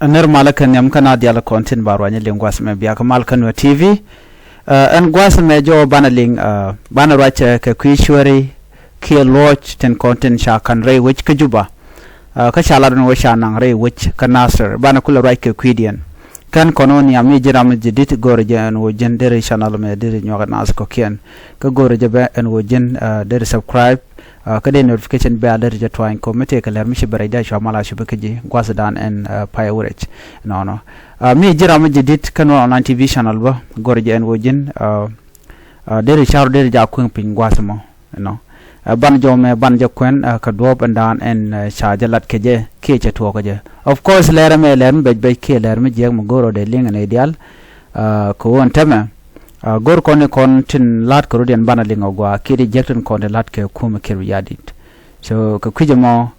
ner malakan yam kana diala content barwanya lingwas me biya kamalkan Nuer TV an gwas me jo banaling bana racha ka kwishwari ke lodge ten content sha kan ray which ka juba ka shala don wa sha nang ray which ka nasir bana kula right ka kwidian kan kononi am jiram jidit gorje an wo jendere channel me dire nyoga nas ko kien ka gorje be an wo jen dire subscribe kade notification be alert je twain ko mete ka ler mi shibare da shamala shibakaji gwas dan en payurech no mi jiram jidit kan online TV channel ba gorje en wo jen dire char dire ja kun pin gwas mo no ban jome ban jakwen ka dob andan en chajalat keje ke che to keje of course lera me lerm be ke lerm je mo goro de ling an ideal ko on tama gor kon kon tin lat ko den bana lingo gwa ke rejectin kon de lat ke kuma ke yadit so ka kuje mo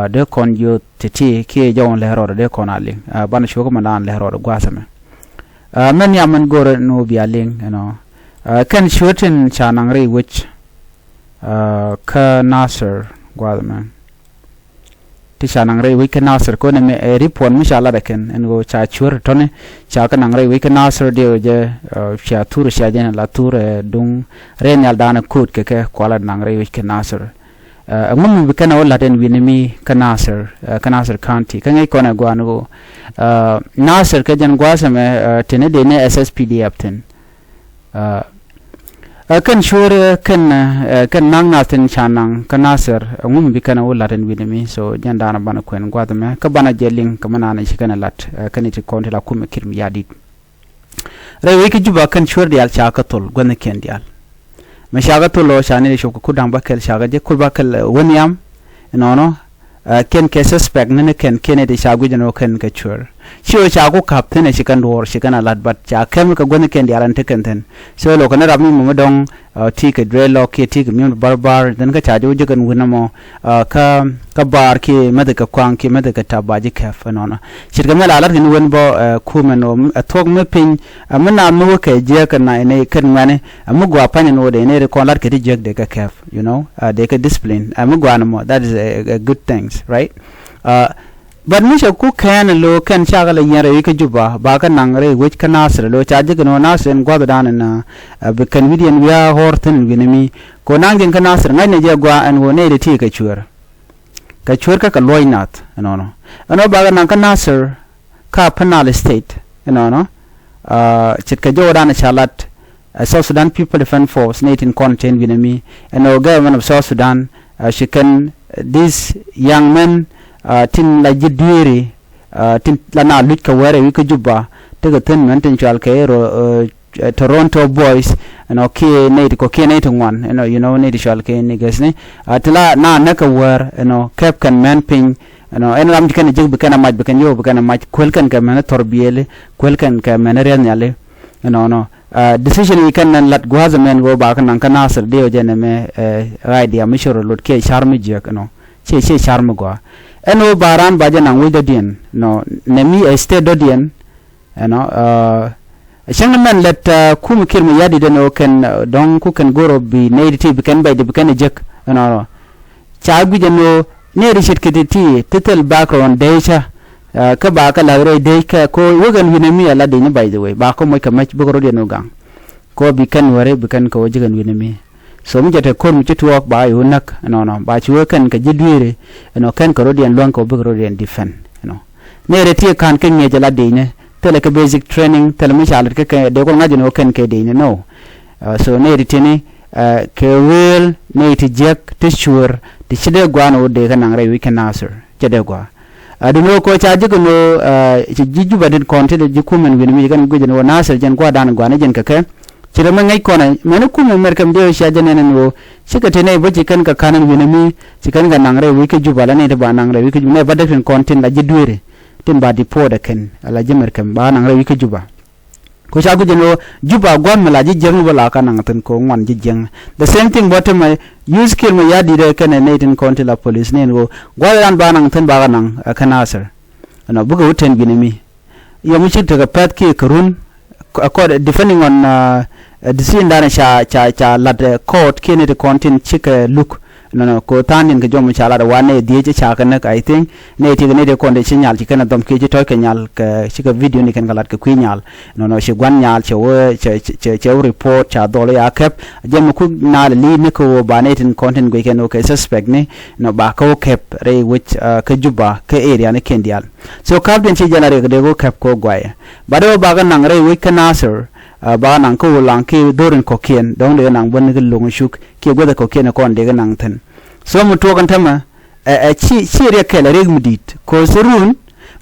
de kon yo titi ke jawon lero de kon aling bana shogo manan lero gwa sama men yaman goro no bialing you know kan shootin chanang re which ka nasir gwadman tisha nangre we can nasir ko ne me ripon mishala beken en go cha chur tone cha ka nangre we can nasir de je sha tur sha jena la tur dung renal dana kut ke kwala nangre we can nasir ngum be kana wala den winimi ka nasir county ka ngai kona gwan go nasir ka jan gwasa me tene de ne SSPD apten kan shure kan nang natin chanang kanasir ngum bi kana wala ren widemi so jandana bana kwen gwadame ka bana jeling ka manana shikana lat kaniti konti la kum kirmi yadi re wiki juba kan shure dial chaka tol gwana ken dial ma shaga tolo shani shoko kudang bakel shaga je kul bakel wonyam no ken ke suspect ne ken de shagu jano ken ka chur chiyo chagu captain e shikan dor shikana lat bat cha kem ka gwana ken diaran tekenten so lo kana rabmi mo dong tik drelo ke tik mi barbar dan ka chaju jigan gunamo ka bar ki madaka kwang ki madaka tabaji kaf nona shirga mala alat ni won bo kumeno atok me pin amana mo ke je kana ne kan mane amugwa panin no de ne kon lat ke je de ka kaf you know de ka discipline amugwa no that is a good things right but misha ku kan lo kan chagala yare wika juba ba kan nangre which kan nasr lo chaje no nasen gwa dan na be kan widian ya horten winemi ko nangin kan nasr ngai ne je gwa an wone de ti ka chuer ka loinat no ba kan kan nasr ka penal state no chit ka jodan chalat South Sudan People Defense Force natin content winemi and the government of South Sudan she can these young men tin la jidwiri tin la na lut ka were wi ka juba te ga tin men tin chal ke Toronto boys no ke ne ko ke ne tin wan you know ne chal ke ne gasne atla na ka wer cap kan men ping en ram kan jig kan maj kan yo kan maj kwel kan ka men torbiyele kwel kan ka men real nyale no decision we kan nan lat gwaza men go ba kan kan nasir de jene me idea mi shoro lut ke charmi je che charmi go eno baran baje nang wida dien no nemi este do dien shang man let kum kirmi yadi de no ken don ku ken goro bi neediti bi ken bay de bi ken jek no chabi de no ne rishit kiti titel background decha ka ba ka lagre de ka ko wogan winemi ala de ni by the way ba ko moy ka mach bugoro de no gang ko bi ken ware bi ken ko jigan winemi so mu jate kon mu citu wak ba yo nak no ba ci wokan ka jidwire ken ko rodian lon ko bugro rodian defend ne reti kan ken ne jala de ne tele ka basic training tele mu shalat ka de ko ngaji no ken ke de ne no so ne reti ne ke wel ne ti jek ti sure ti chide gwano de kan ngare we can answer chede gwa adu no ko chaji ko no ci jiju badin konte de jikumen wi mi kan gujin wo nasir jen gwa dan gwa ne jen ka ke cire man ngai kona mena kuma merkam de sha janen no shika tene boji kan ka kanan winami cikan ga nangre wike jubala ne da ba nangre wike ne ba da kan content la jidwere tin ba di po da kan ala jimerkam ba nangre wike juba ko sha guje no juba gon mala ji jeng wala kan nang tan ko ngwan ji jeng the same thing bottom my use kill my yadi de kan ne tin content la police ne go gwalan ba nang tan ba nang kanasar ana buga wuten binami ya mu ci daga pat ki kurun depending on the scene dana cha lat court kene the content chika look no ko tanin ke jom chala da wane die che cha kan I think ne ti ne de konde che nyal ti kan dom ke to ke nyal ke chi ka video ni kan galat ke kwi nyal no shi gwan nyal che wo che report cha dole ya kep jem ku na li ne ko ba ne tin content go ke no ke suspect ni no ba ko kep re which ke juba ke area ne kendial so kap den chi janare de go kep ko gwaye ba do ba ga nang re we kan answer ba nang ko lang ki dorin ko kien dong de nang bon ke lung shuk ki go de ko kien ko de nang ten so mu to kan tama chi re ke la reg mudit ko surun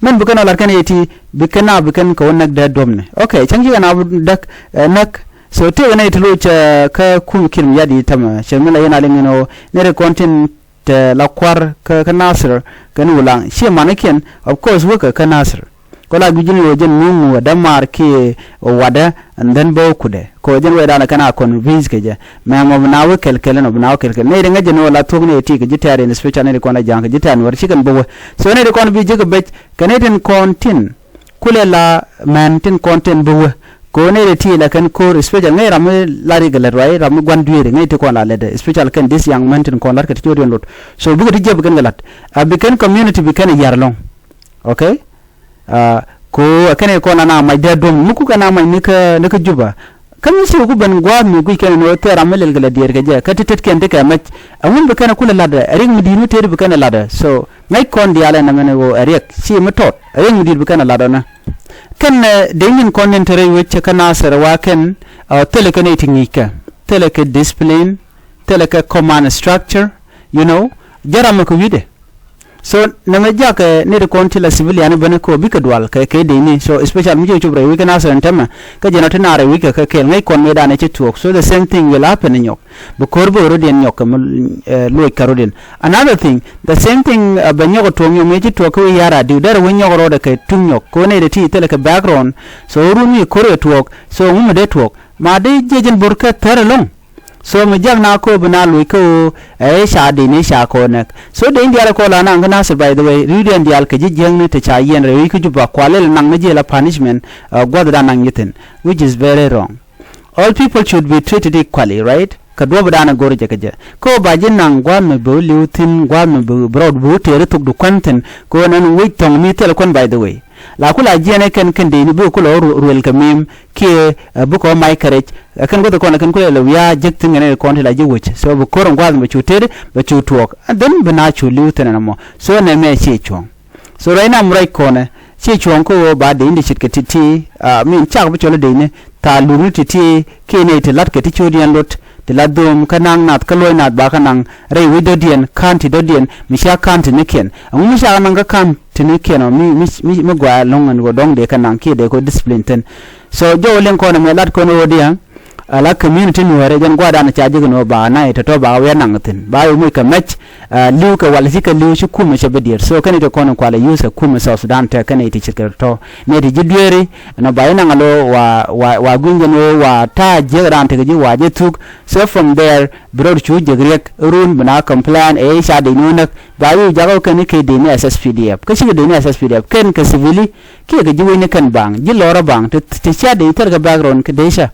men bu kana lar kan yeti bi kana ko nak da domne okay changi na dak nak so te na itlo cha ka kum kin yadi tama shemila yana lingino ne re content la kwar ka nasir kan ulang shi manaken of course work ka nasir kola gujin wojen mumu da marke wada and then bo kude ko jen weda na kana convince keje ma mo na wo kelkelen no na wo kelkel ne de ngaje no la togne ti ke jitare ne special ne ko na jang jitan war chikan bo so ne de kon bi jiga bet kaneten content kulela mantin content bo ko ne de ti la kan ko special ne ram la regular right ram gwanduere ne te ko la lede special kan this young mantin ko lar ka ti jodi lot so bu di jeb kan galat bikan community bikan yarlong okay ko kane ko na mai da dom muku kana mai nika juba kan shi ku ban gwa mi ku kan no tera melel gala dier ga ka titet ken de ka mat amun be kana kula lada ring mi dinu ter be kana lada so mai kon di ala na mene go arek shi mutot ring mi dir be kana lada na kan de ngin content re wecce kana sarwa kan teleconnecting ka discipline teleka command structure you know jarama ko wide so nanga jaka ne de kontila civilian bane ko bika dual ka ke de ni so special mi jo bre we kana san tama ka jena tana re we ka ke ngai kon me dane che tuok so the same thing will happen in yok bu korbo rodien yok loy karodin another thing the same thing banyo to mi me che tuok we yara du dar we nyok ro de ke tum yok ko ne de ti tele ka background so rumi kore tuok so mu de tuok ma de jejen burka taralong so me jag na ko bana lui ko sha de ni sha ko nak so de india ko la na ngana se by the way read india ke jeng ni te cha yen re ku juba kwale nang je la punishment god da nang yiten which is very wrong all people should be treated equally right ka do bada na gore je ko ba jin nang gwa me bo liutin gwa me bo broad bo tere tuk du content ko nan wi tong mi tel kon by the way la kula jene ken de ni bu ko ruel kamim ke bu ko mai karech kan go ko na kan ko le ya jektin ne ko la je wuce so bu ko ron gwa me chutere be chutuok and then bana chu liutin na mo so ne me che chong so raina murai ko ne che chong ko ba de indi chit ke titi min chak bu chole de ne ta luru titi ke ne te lat ke ti chodian lot ladum kanang nat kaloi nat ba kanang re widodien kanti dodien misha kanti niken amu misha nang ka kanti niken mi gwa longan go dong de kanang ki de ko discipline ten so jo len ko na me lat ko no dia ala community no re jan gwa dan cha ji no ba na ita to ba we nang tin ba yo mu ka match liu ka wal zika liu shi kuma she bedir so kan ita ko no kwala yusa kuma South Sudan ta kan ita chikar to ne di jidwere na ba yana ngalo wa gunga no wa ta je ran ta ji wa je tuk so from there bro chu je grek run bana complain sha de no nak ba yu jago kan ke de ni SSPDF ka shi de ni SSPDF kan ka civili ke ga ji we ne kan bang ji lora bang te sha de tar ga background ke de sha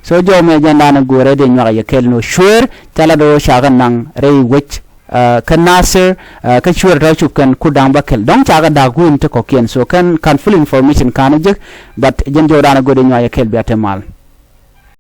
so jo me janda na gore de nyaga ye kel no sure tala do shagan nang re wich kan nasir ka sure ta chup kan kudang bakel dong chaga da gun te kokien so kan full information kan je but jen jo dana gode nyaga ye kel biate mal